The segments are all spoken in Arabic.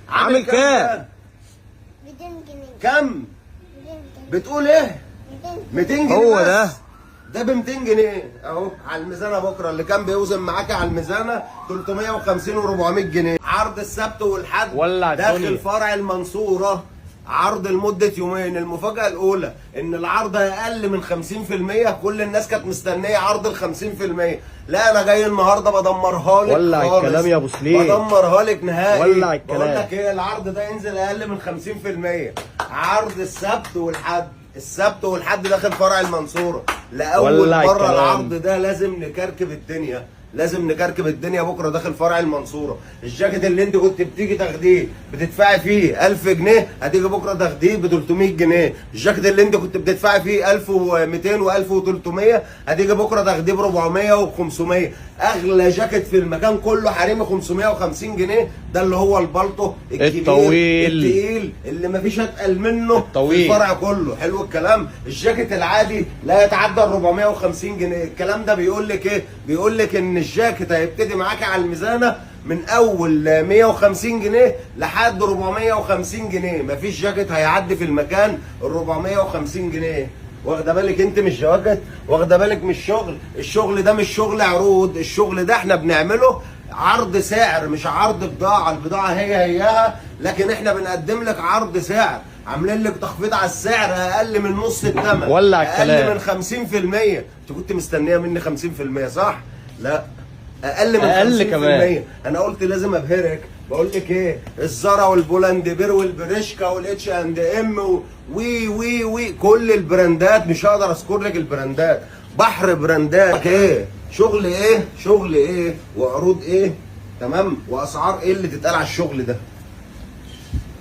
عامل كام؟ 200 جنيه. كم؟ 200 جنيه. بتقول ايه؟ 200 جنيه هو بس. ده ب 200 جنيه اهو على الميزانه بكره، اللي كان بيوزن معاك على الميزانه 350 و400 جنيه. عرض السبت والحد ولع داخل الدنيا. فرع المنصوره، عرض لمده يومين. المفاجاه الاولى ان العرض اقل من 50%. كل الناس كانت مستنيه عرض ال 50%. لا انا جاي النهارده بدمرها لك. ولع خالص. الكلام يا ابو سليم. بدمرها لك نهائي. ولع الكلام. بقول لك ايه، العرض ده ينزل اقل من 50%. عرض السبت والحد، السبت والحد داخل فرع المنصوره لاول ولع مره. الكلام. العرض ده لازم نكركب الدنيا، لازم نكركب الدنيا بكره داخل فرع المنصوره. الجاكيت اللي انت كنت بتيجي تاخديه بتدفعي فيه 1000 جنيه هتيجي بكره تاخديه ب 300 جنيه. الجاكيت اللي انت كنت بتدفعي فيه 1200 و1300 هتيجي بكره تاخديه ب 400 و 500. اغلى جاكيت في المكان كله حريمي 550 جنيه. ده اللي هو البلطو الكبير الطويل التقيل اللي مفيش اتقل منه الطويل. في الفرع كله. حلو الكلام. الجاكيت العادي لا يتعدى ال 450 جنيه. الكلام ده بيقول لك ايه؟ بيقول لك ان الجاكيت هيبتدي معاك على الميزانه من اول 150 جنيه لحد 450 جنيه. مفيش جاكيت هيعدي في المكان ال 450 جنيه. واخده بالك انت من الجواكت؟ واخده بالك من الشغل؟ الشغل ده مش شغل عروض، الشغل ده احنا بنعمله عرض سعر مش عرض بضاعه. البضاعه هيها لكن احنا بنقدم لك عرض سعر. عاملين لك تخفيض على السعر اقل من نص الثمن، ولع الكلام. اقل من 50%. انت كنت مستنيه مني 50% صح؟ لا اقل من أقل 50%. كمان. انا قلت لازم ابهرك. بقول لك ايه، الزارا والبولاند بير والبريشكا والاتش اند ام وي كل البراندات. مش هقدر اذكر لك البراندات، بحر براندات. ايه شغل ايه، شغل ايه وعروض ايه، تمام، واسعار ايه اللي تتقال على الشغل ده.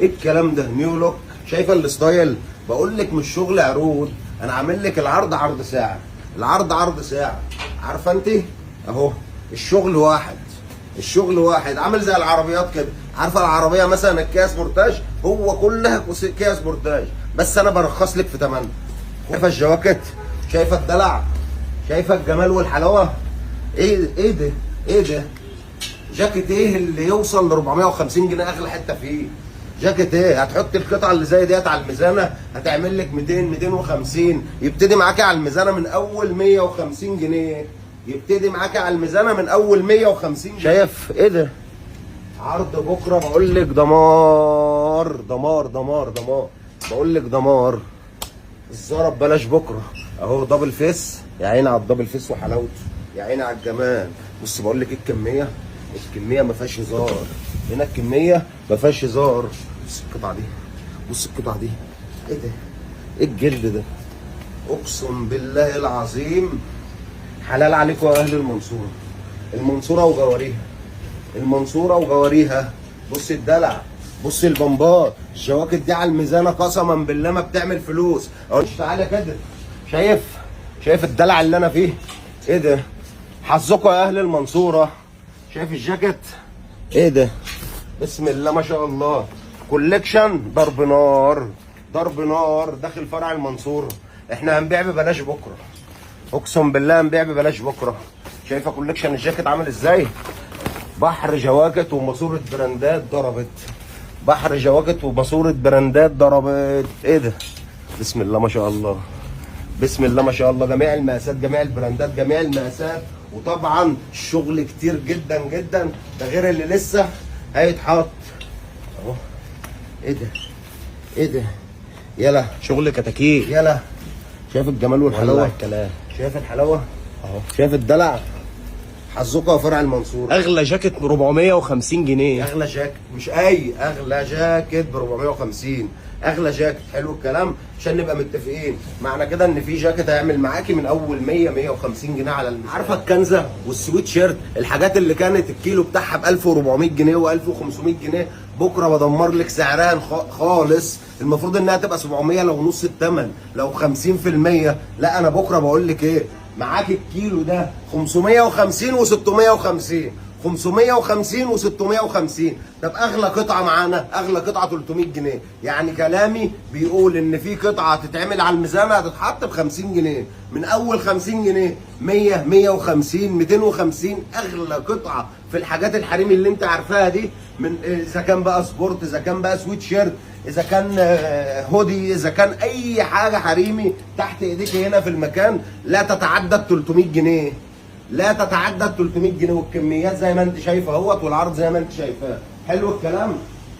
ايه الكلام ده؟ نيو لوك. شايفه الستايل؟ بقول لك مش شغل عروض. انا عامل لك العرض عرض ساعه، العرض عرض ساعه. عارفه انت اهو الشغل واحد، الشغل واحد. عامل زي العربيات كده. عارفه العربيه مثلا الكيا سبورتاج؟ هو كلها كيا سبورتاج، بس انا برخص لك في ثمنها. شايفه الجواكت؟ شايفه الدلع؟ شايفه الجمال والحلاوه؟ ايه ده؟ ايه ده؟ جاكيت ايه اللي يوصل ل 450 جنيه اغلى حته فيه؟ جاكيت ايه؟ هتحط القطعه اللي زي ديت على الميزانه هتعمل لك 200 250. يبتدي معاكي على الميزانه من اول 150 جنيه. يبتدي معاكي على الميزانه من اول 150 جنيه. شايف ايه ده؟ عرض بكره بقول لك دمار دمار دمار دمار. بقول لك دمار. الزارة ببلاش بكره اهو. دبل فيس، يا عيني على الدبل فيس وحلاوته، يا عيني على الجمال. بص بقول لك ايه الكميه، الكميه ما فيهاش هزار. هنا الكميه ما فيهاش هزار. بص القطعه دي، بص القطعه دي. ايه ده؟ ايه الجلد ده؟ اقسم بالله العظيم حلال عليكم يا اهل المنصوره. المنصوره وجواريها، المنصوره وجواريها. بص الدلع، بص البمبار. الجواكت دي على الميزانه قسما بالله ما بتعمل فلوس. اهو تعالى كده. شايف؟ شايف الدلع اللي انا فيه؟ ايه ده؟ حظكم يا اهل المنصوره. شايف الجاكيت؟ ايه ده؟ بسم الله ما شاء الله. كوليكشن ضرب نار، ضرب نار داخل فرع المنصوره. احنا هنبيع ببلاش بكره، اقسم بالله هنبيع ببلاش بكره. شايفه كوليكشن الجاكيت عامل ازاي؟ بحر جواكت وماسوره براندات ضربت، بحر جواكت وماسوره براندات ضربت. ايه ده؟ بسم الله ما شاء الله، بسم الله ما شاء الله. جميع المقاسات، جميع البراندات، جميع المقاسات. وطبعا الشغل كتير جدا جدا، ده غير اللي لسه هيتحط اهو. ايه ده؟ ايه ده؟ يلا شغل كتاكيت. يلا. شايف الجمال ولع والحلاوه؟ الكلام. شايف الحلاوه اهو. شايف الدلع؟ حظكم يا فرع المنصوره. اغلى جاكيت ب 450 جنيه. اغلى جاكيت، مش اي اغلى جاكيت ب 450. اغلى جاكيت. حلو الكلام. عشان نبقى متفقين معنى كده ان في جاكيت هيعمل معاكي من اول 100 150 جنيه على الميزان. عارفه الكنزه والسويت شيرت، الحاجات اللي كانت الكيلو بتاعها ب 1400 جنيه و1500 جنيه بكره بدمر لك سعرها خالص. المفروض انها تبقى 700 لو نص الثمن، لو 50%. لا انا بكره بقول لك ايه، معاك الكيلو ده 550 و650. 550 و650. طب اغلى قطعه معانا، اغلى قطعه 300 جنيه. يعني كلامي بيقول ان في قطعه تتعمل على الميزان هتتحط ب 50 جنيه، من اول 50 جنيه 100 150 250. اغلى قطعه في الحاجات الحريمي اللي انت عارفاها دي، من اذا كان بقى سبورت، اذا كان بقى سويت شيرت، اذا كان هودي، اذا كان اي حاجه حريمي تحت ايديك هنا في المكان لا تتعدى 300 جنيه. لا تتعدى 300 جنيه، والكميات زي ما انت شايفه اهوت، والعرض زي ما انت شايفاه. حلو الكلام.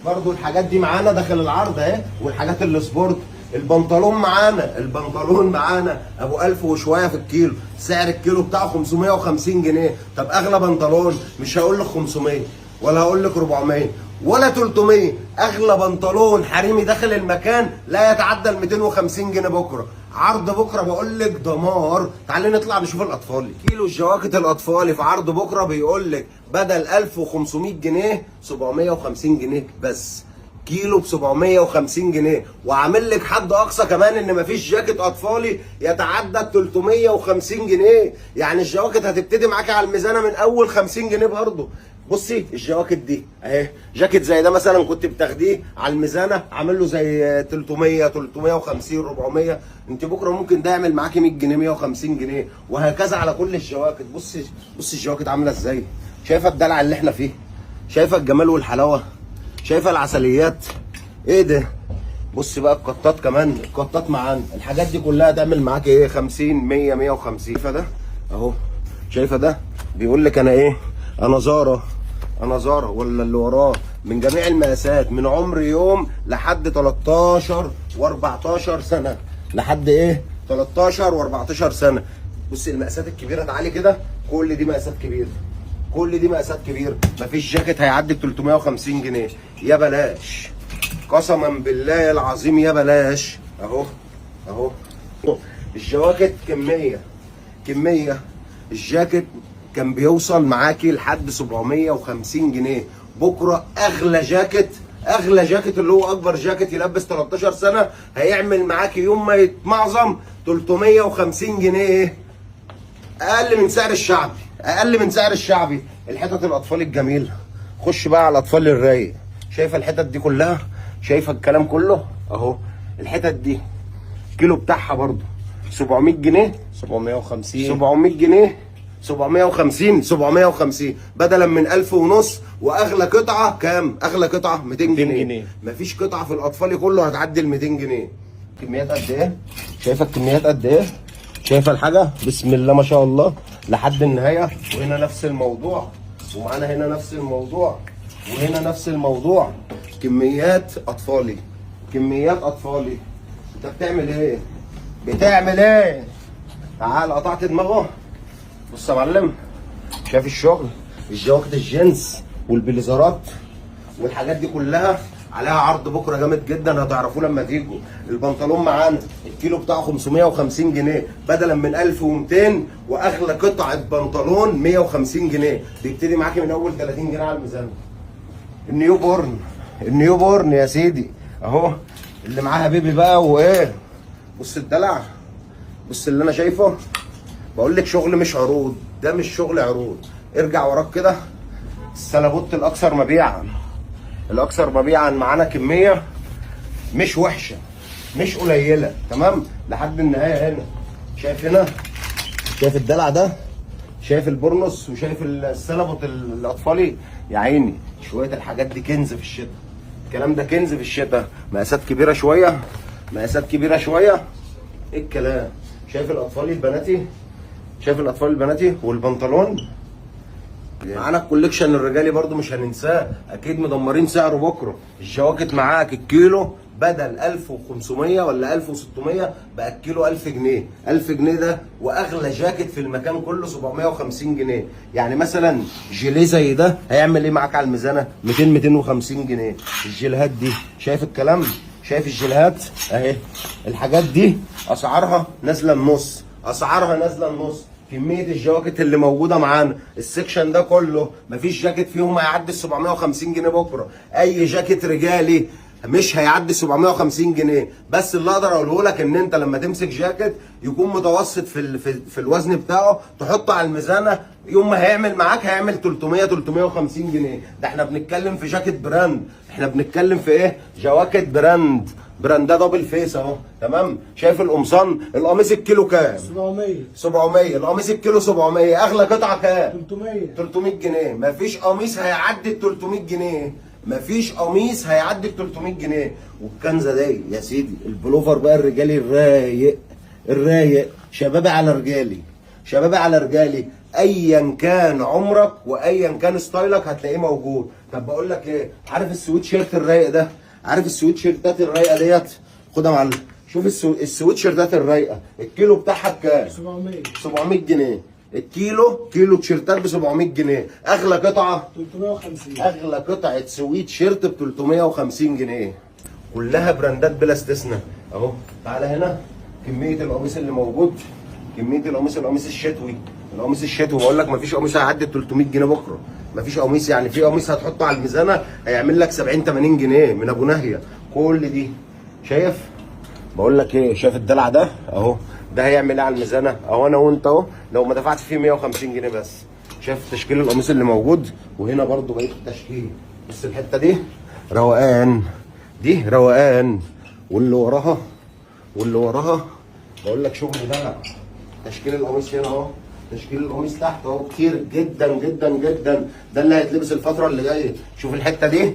برضو الحاجات دي معانا داخل العرض اهي، والحاجات اللي سبورت. البنطلون معانا، البنطلون معانا ابو 1000 وشويه في الكيلو، سعر الكيلو بتاعه 550 جنيه. طب اغلى بنطلون مش هقول لك 500 ولا هقول لك 400 ولا 300. اغلى بنطلون حريمي داخل المكان لا يتعدى ال 250 جنيه. بكره عرض، بكره بقول لك دمار. تعالي نطلع نشوف الاطفال. كيلو الجواكت الاطفالي في عرض بكره بيقول لك بدل 1500 جنيه 750 جنيه بس. كيلو ب 750 جنيه، وعامل لك حد اقصى كمان ان مفيش جاكيت اطفالي يتعدى 350 جنيه. يعني الجواكت هتبتدي معاكي على الميزانه من اول 50 جنيه برضه. بصي الجواكت دي اهي، جاكيت زي ده مثلا كنت بتاخديه على الميزانه عامل له زي 300 350 400. انت بكره ممكن ده يعمل معاكي 100 جنيه 150 جنيه، وهكذا على كل الجواكت. بصي الجواكت عامله ازاي، شايفه الدلع اللي احنا فيه، شايفه الجمال والحلاوه، شايفه العسليات. ايه ده؟ بص بقى القطات كمان، القطات معانا الحاجات دي كلها تعمل معاك ايه 50 100 150. شايفه ده اهو، شايفه ده بيقول لك انا ايه، انا زارة ولا اللي وراه، من جميع المقاسات، من عمر يوم لحد 13 و14 سنه، لحد ايه 13 و14 سنه. بص المقاسات الكبيره، تعالي كده، كل دي مقاسات كبيره، كل دي مقاسات كبيره. مفيش جاكيت هيعدي ب 350 جنيه. يا بلاش، قسما بالله العظيم يا بلاش. اهو الجواكت كميه. الجاكيت كان بيوصل معاكي لحد 750 جنيه. بكره اغلى جاكيت اللي هو اكبر جاكيت يلبس 13 سنه هيعمل معاكي يوم ما يتمعظم 350 جنيه، اقل من سعر الشعبي. الحتت الاطفال الجميله، خش بقى على الاطفال الرايق. شايفه الحتت دي كلها، شايفه الكلام كله اهو. الحتت دي كيلو بتاعها برضو 700 جنيه 700 جنيه 750 بدلا من 1000 ونص. واغلى قطعه كام؟ اغلى قطعه 200 جنيه. مفيش قطعه في الاطفال كله هتعدي ال 200 جنيه. كميات قد ايه؟ شايفه الكميات قد ايه؟ شايفه الحاجه بسم الله ما شاء الله لحد النهايه. وهنا نفس الموضوع، ومعانا هنا نفس الموضوع، وهنا نفس الموضوع. كميات اطفالي. انت بتعمل ايه؟ تعال قطعت دماغه. بص يا معلم، شايف الشغل، الجواكت الجينز والبليزرات والحاجات دي كلها عليها عرض بكره جامد جدا، هتعرفوه لما تيجوا. البنطلون معانا الكيلو بتاعه 550 جنيه بدلا من 1200، واغلى قطعه بنطلون 150 جنيه، بيبتدي معاكي من اول 30 جنيه على الميزان. النيو بورن يا سيدي اهو، اللي معاها بيبي بقى وايه. بص الدلع، بص اللي انا شايفه، بقول لك شغل مش عروض، ده مش شغل عروض. ارجع وراك كده. السلابوت الاكثر مبيعا معانا كميه مش وحشه مش قليله، تمام لحد النهايه. هنا شايف الدلع ده، شايف البورنوس، وشايف السلابوت الاطفالي. يا عيني شويه الحاجات دي كنز في الشتاء، الكلام ده كنز في الشتاء. مقاسات كبيره شويه. ايه الكلام؟ شايف الاطفال البناتي والبنطلون. معانا الكوليكشن الرجالي برضو مش هننساه، اكيد مدمرين سعره بكره. الجواكت معاك الكيلو بدل 1500 ولا 1600 بقى الكيلو 1000 جنيه. 1000 جنيه ده واغلى جاكيت في المكان كله 750 جنيه. يعني مثلا جيليه زي ده هيعمل ايه معاك على الميزانه؟ 250 جنيه. الجيلهات دي شايف الكلام، شايف الجيلهات اهي. الحاجات دي اسعارها نازله النص. كمية الجواكت اللي موجودة معانا السكشن ده كله مفيش جاكيت فيهم هيعدي 750 جنيه بكرة. أي جاكيت رجالي مش هيعدي 750 جنيه. بس اللي أقدر أقوله لك إن أنت لما تمسك جاكيت يكون متوسط في الوزن بتاعه، تحطه على الميزانة يوم ما هيعمل معاك هيعمل 350 جنيه. ده احنا بنتكلم في جاكيت براند، احنا بنتكلم في ايه؟ جواكت براند، براندات دبل فيس اهو. تمام؟ شايف القمصان؟ القميص الكيلو كام؟ 700. القميص الكيلو 700. اغلى قطعه كام؟ 300 جنيه. مفيش قميص هيعدي ال 300 جنيه. مفيش قميص هيعدي ال 300 جنيه. والكنزه دي يا سيدي البلوفر بقى الرجالي الرايق شبابي على رجالي، شبابي على رجالي، ايا كان عمرك وايا كان ستايلك هتلاقيه موجود. طب بقول لك ايه، عارف السويت شيرت الرايق ده؟ عارف السويت شيرتات الرايقه ديت؟ خدها يا معلم، شوف السويت شيرتات الرايقه الكيلو بتاعها بكام؟ 700 جنيه. كيلو تيشيرتات ب 700 جنيه. اغلى قطعه 350. اغلى قطعه سويت شيرت ب 350 جنيه. كلها براندات بلا استثناء اهو. تعالى هنا، كميه القميص اللي موجود، كميه القميص الشتوي، القميص الشتوي بقول لك مفيش قميص هيعدي 300 جنيه بكره. مفيش قميص، يعني في قميص هتحطه على الميزانه هيعمل لك 70 80 جنيه من ابو ناهيه. كل دي شايف؟ بقول لك ايه، شايف الدلع ده اهو، ده هيعمل ايه على الميزانه اهو؟ انا وانت اهو لو ما دفعتش فيه 150 جنيه بس. شايف تشكيل القميص اللي موجود؟ وهنا برضو بقيه التشكيل. بص الحته دي روقان، دي روقان، واللي وراها بقول لك شغل دلع. تشكيل القميص هنا اهو، تشكيل القميص تحت اهو كتير جدا جدا جدا. ده اللي هيتلبس الفتره اللي جايه. شوف الحته دي،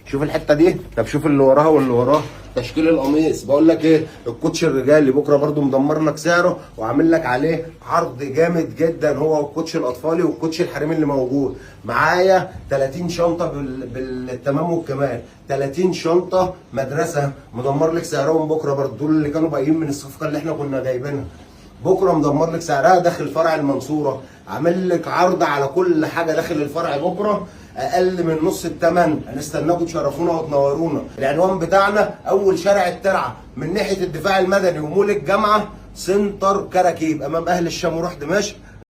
شوف الحته دي. طب شوف اللي وراها واللي وراه. تشكيل القميص بقول لك ايه، الكوتش الرجالي بكره برضو مدمر لك سعره وعامل لك عليه عرض جامد جدا، هو والكوتش الاطفالي والكوتش الحريمي اللي موجود معايا. 30 شنطه بالتمام والكمال، 30 شنطه مدرسه مدمر لك سعرهم بكره برضو. دول اللي كانوا باقيين من الصفقه اللي احنا كنا جايبينها. بكره مدمر لك سعرها داخل فرع المنصوره، عامل لك عرض على كل حاجه داخل الفرع بكره اقل من نص الثمن. هنستناكم تشرفونا وتنورونا. العنوان بتاعنا اول شارع الترعه من ناحيه الدفاع المدني ومول الجامعه، سنتر كراكيب امام اهل الشام وروح دمشق.